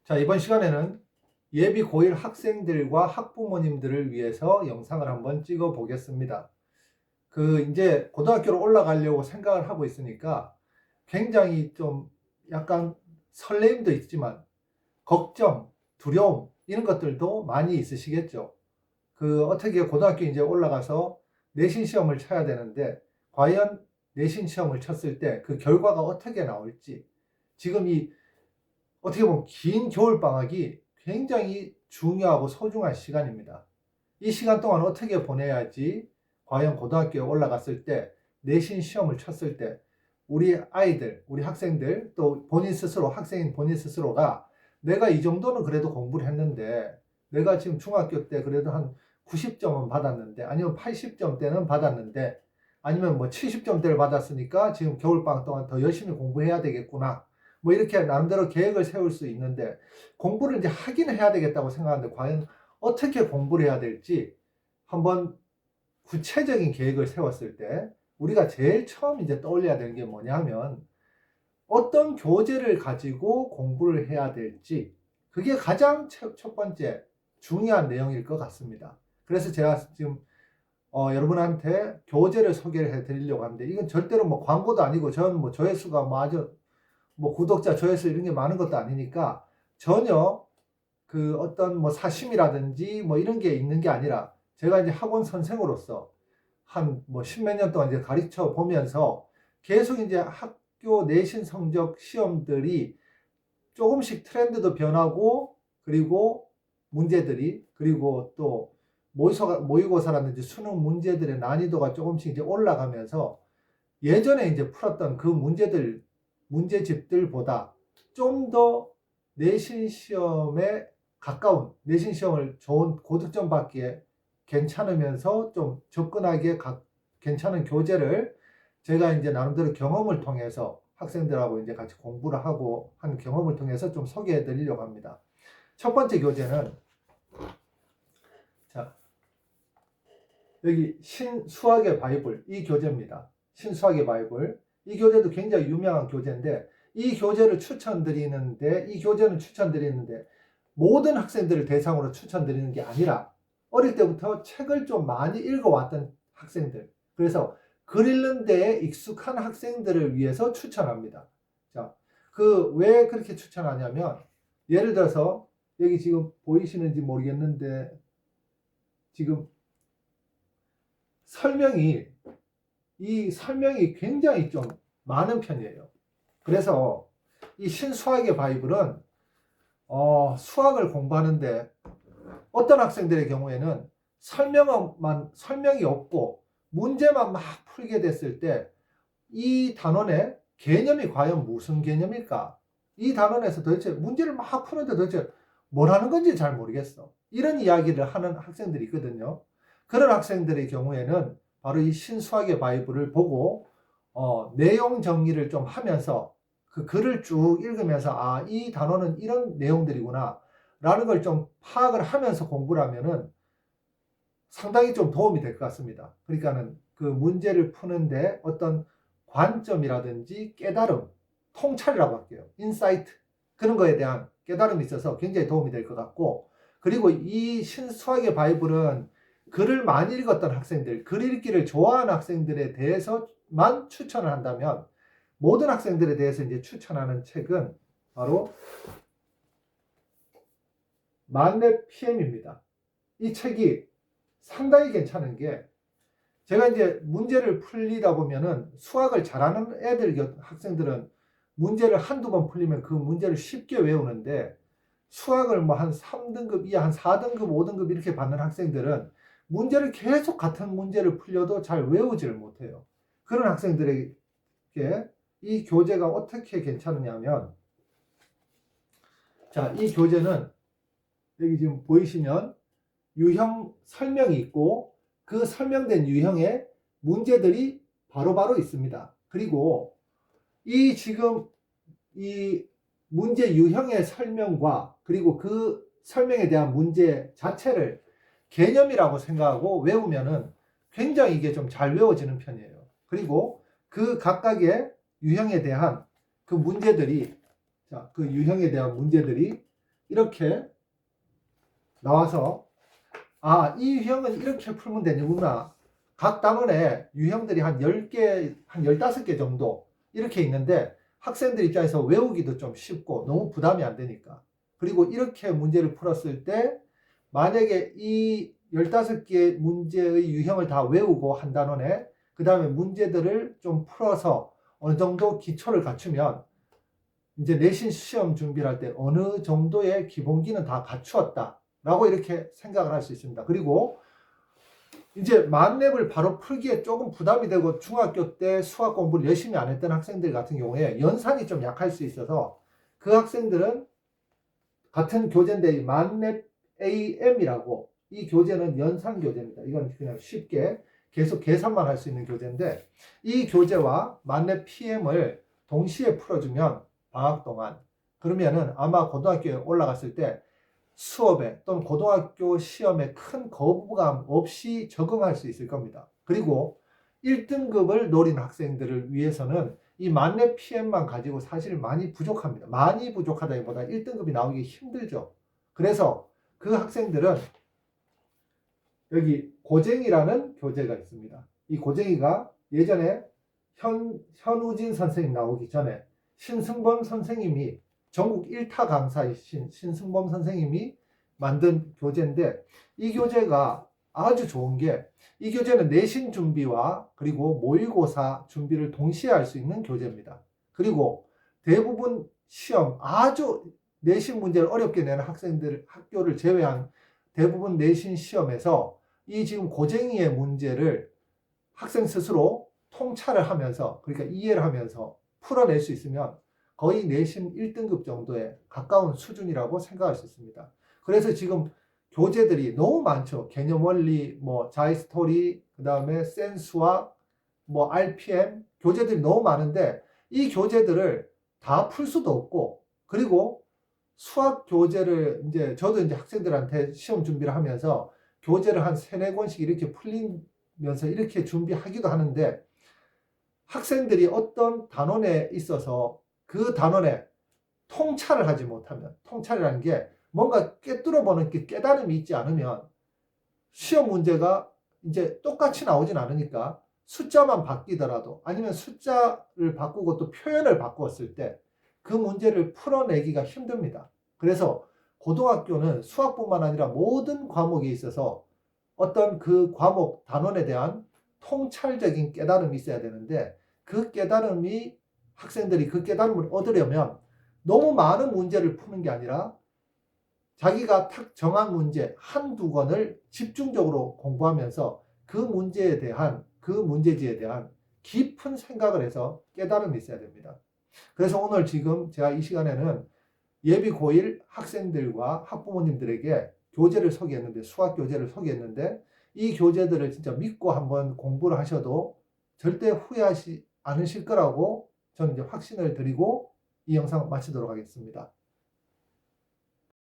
자, 이번 시간에는 예비 고1 학생들과 학부모님들을 위해서 영상을 한번 찍어 보겠습니다. 이제 고등학교로 올라가려고 생각을 하고 있으니까 굉장히 좀 약간 설레임도 있지만 걱정, 두려움, 이런 것들도 많이 있으시겠죠. 어떻게 고등학교 이제 올라가서 내신 시험을 쳐야 되는데, 과연 내신 시험을 쳤을 때 그 결과가 어떻게 나올지, 지금 어떻게 보면 긴 겨울방학이 굉장히 중요하고 소중한 시간입니다. 이 시간 동안 어떻게 보내야지 과연 고등학교에 올라갔을 때 내신 시험을 쳤을 때 우리 아이들, 우리 학생들, 또 본인 스스로, 학생인 본인 스스로가 내가 이 정도는 그래도 공부를 했는데, 내가 지금 중학교 때 그래도 한 90점은 받았는데, 아니면 80점대는 받았는데, 아니면 뭐 70점대를 받았으니까 지금 겨울방학 동안 더 열심히 공부해야 되겠구나, 뭐 이렇게 나름대로 계획을 세울 수 있는데, 공부를 이제 하긴 해야 되겠다고 생각하는데 과연 어떻게 공부를 해야 될지 한번 구체적인 계획을 세웠을 때 우리가 제일 처음 이제 떠올려야 되는 게 뭐냐면, 어떤 교재를 가지고 공부를 해야 될지, 그게 가장 첫 번째 중요한 내용일 것 같습니다. 그래서 제가 지금 여러분한테 교재를 소개를 해 드리려고 하는데, 이건 절대로 뭐 광고도 아니고, 저는 뭐 조회수가 뭐 아주 뭐 구독자 조회수 이런 게 많은 것도 아니니까 전혀 어떤 뭐 사심이라든지 뭐 이런 게 있는 게 아니라, 제가 이제 학원 선생으로서 한 뭐 십몇 년 동안 이제 가르쳐 보면서 계속 이제 학교 내신 성적 시험들이 조금씩 트렌드도 변하고, 그리고 문제들이, 그리고 또 모의고사라든지 수능 문제들의 난이도가 조금씩 이제 올라가면서, 예전에 이제 풀었던 그 문제집들보다 좀 더 내신 시험에 가까운, 내신 시험을 좋은 고득점 받기에 괜찮으면서 좀 접근하기에 괜찮은 교재를 제가 이제 나름대로 경험을 통해서 학생들하고 이제 같이 공부를 하고 한 경험을 통해서 좀 소개해 드리려고 합니다. 첫 번째 교재는, 자, 여기 신수학의 바이블, 이 교재입니다. 신수학의 바이블. 이 교재도 굉장히 유명한 교재인데, 이 교재는 추천드리는데 모든 학생들을 대상으로 추천드리는 게 아니라, 어릴 때부터 책을 좀 많이 읽어왔던 학생들, 그래서 글 읽는 데에 익숙한 학생들을 위해서 추천합니다. 자, 왜 그렇게 추천하냐면, 예를 들어서 여기 지금 보이시는지 모르겠는데, 지금 이 설명이 굉장히 좀 많은 편이에요. 그래서 이 신수학의 바이블은 수학을 공부하는데, 어떤 학생들의 경우에는 설명이 없고 문제만 막 풀게 됐을 때, 이 단원의 개념이 과연 무슨 개념일까? 이 단원에서 도대체 문제를 막 푸는데 도대체 뭘 하는 건지 잘 모르겠어, 이런 이야기를 하는 학생들이 있거든요. 그런 학생들의 경우에는 바로 이 신수학의 바이블을 보고 내용 정리를 좀 하면서, 그 글을 쭉 읽으면서 이 단어는 이런 내용들이구나 라는 걸 좀 파악을 하면서 공부를 하면은 상당히 좀 도움이 될 것 같습니다. 그러니까는 그 문제를 푸는데 어떤 관점이라든지 깨달음, 통찰이라고 할게요, 인사이트, 그런 거에 대한 깨달음이 있어서 굉장히 도움이 될 것 같고, 그리고 이 신수학의 바이블은 글을 많이 읽었던 학생들, 글 읽기를 좋아하는 학생들에 대해서만 추천을 한다면, 모든 학생들에 대해서 이제 추천하는 책은 바로 만렙 PM입니다. 이 책이 상당히 괜찮은 게, 제가 이제 문제를 풀리다 보면은 수학을 잘하는 학생들은 문제를 한두 번 풀리면 그 문제를 쉽게 외우는데, 수학을 뭐 한 3등급 이하, 한 4등급, 5등급 이렇게 받는 학생들은 문제를 계속 같은 문제를 풀려도 잘 외우지를 못해요. 그런 학생들에게 이 교재가 어떻게 괜찮으냐면, 자, 이 교재는 여기 지금 보이시면 유형 설명이 있고, 그 설명된 유형의 문제들이 바로바로 있습니다. 그리고 지금 이 문제 유형의 설명과, 그리고 그 설명에 대한 문제 자체를 개념이라고 생각하고 외우면은 굉장히 이게 좀 잘 외워지는 편이에요. 그리고 그 각각의 유형에 대한 그 문제들이, 그 유형에 대한 문제들이 이렇게 나와서 이 유형은 이렇게 풀면 되는구나. 각 단원에 유형들이 한 10개, 한 15개 정도 이렇게 있는데 학생들 입장에서 외우기도 좀 쉽고 너무 부담이 안 되니까. 그리고 이렇게 문제를 풀었을 때 만약에 이 15개의 문제의 유형을 다 외우고 한 단원에 그 다음에 문제들을 좀 풀어서 어느 정도 기초를 갖추면 이제 내신 시험 준비를 할 때 어느 정도의 기본기는 다 갖추었다 라고 이렇게 생각을 할 수 있습니다. 그리고 이제 만렙을 바로 풀기에 조금 부담이 되고 중학교 때 수학 공부를 열심히 안 했던 학생들 같은 경우에 연산이 좀 약할 수 있어서 그 학생들은 같은 교재인데 만렙 AM이라고, 이 교재는 연산 교재입니다. 이건 그냥 쉽게 계속 계산만 할 수 있는 교재인데 이 교재와 만렙 PM을 동시에 풀어주면 방학 동안 그러면은 아마 고등학교에 올라갔을 때 수업에 또는 고등학교 시험에 큰 거부감 없이 적응할 수 있을 겁니다. 그리고 1등급을 노린 학생들을 위해서는 이 만렙 PM만 가지고 사실 많이 부족합니다. 많이 부족하다기보다 1등급이 나오기 힘들죠. 그래서 그 학생들은 여기 고쟁이라는 교재가 있습니다. 이 고쟁이가 예전에 현우진 선생님 나오기 전에 신승범 선생님이 전국 1타 강사이신 신승범 선생님이 만든 교재인데 이 교재가 아주 좋은 게 이 교재는 내신 준비와 그리고 모의고사 준비를 동시에 할 수 있는 교재입니다. 그리고 대부분 시험 아주 내신 문제를 어렵게 내는 학생들 학교를 제외한 대부분 내신 시험에서 이 지금 고쟁이의 문제를 학생 스스로 통찰을 하면서 그러니까 이해를 하면서 풀어낼 수 있으면 거의 내신 1등급 정도에 가까운 수준이라고 생각할 수 있습니다. 그래서 지금 교재들이 너무 많죠. 개념 원리, 자이스토리, 그 다음에 센수와 RPM 교재들이 너무 많은데 이 교재들을 다 풀 수도 없고 그리고 수학 교재를 저도 학생들한테 시험 준비를 하면서 교재를 한 3-4권씩 이렇게 풀리면서 이렇게 준비하기도 하는데 학생들이 어떤 단원에 있어서 그 단원에 통찰을 하지 못하면 통찰이라는 게 뭔가 꿰뚫어 보는 깨달음이 있지 않으면 시험 문제가 이제 똑같이 나오진 않으니까 숫자만 바뀌더라도 아니면 숫자를 바꾸고 또 표현을 바꾸었을 때 그 문제를 풀어내기가 힘듭니다. 그래서 고등학교는 수학뿐만 아니라 모든 과목에 있어서 어떤 그 과목 단원에 대한 통찰적인 깨달음이 있어야 되는데 그 깨달음이 학생들이 그 깨달음을 얻으려면 너무 많은 문제를 푸는 게 아니라 자기가 탁 정한 문제 한두 권을 집중적으로 공부하면서 그 문제에 대한 그 문제지에 대한 깊은 생각을 해서 깨달음이 있어야 됩니다. 그래서 오늘 지금 제가 이 시간에는 예비 고1 학생들과 학부모님들에게 교재를 소개했는데 수학 교재를 소개했는데 이 교재들을 진짜 믿고 한번 공부를 하셔도 절대 후회하지 않으실 거라고 저는 확신을 드리고 이 영상 마치도록 하겠습니다.